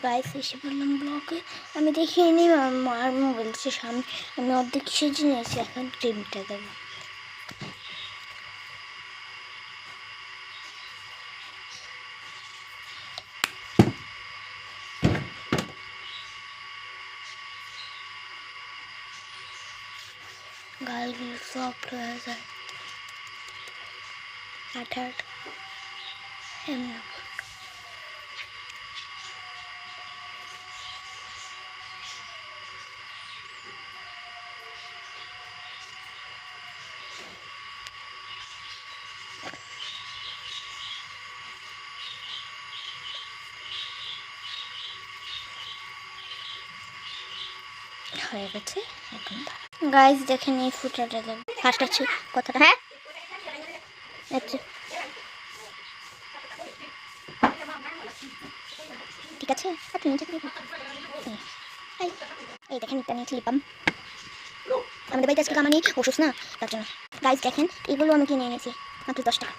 Guys এসে বললাম ব্লগে। আমি দেখিয়ে নিই আর বলছে সামনে আমি অর্ধেক সেজে নিয়েছি, এখন ক্রিমটা দেবো। গালগুলো সফট হয়ে যায়। আঠার এমন হয়ে গেছে। এখন গাইস দেখেন এই ফুটাটা দেবো ফার্স্ট আছে কথাটা। হ্যাঁ আচ্ছা ঠিক আছে। আপনি নিচে এই দেখেন এটা নিয়ে লিপাম। আমাদের বাড়িতে আজকে কামানি ওষুধ না, তার জন্য। গাইস দেখেন এগুলো আমি কিনে এনেছি মাত্র 10 টাকা।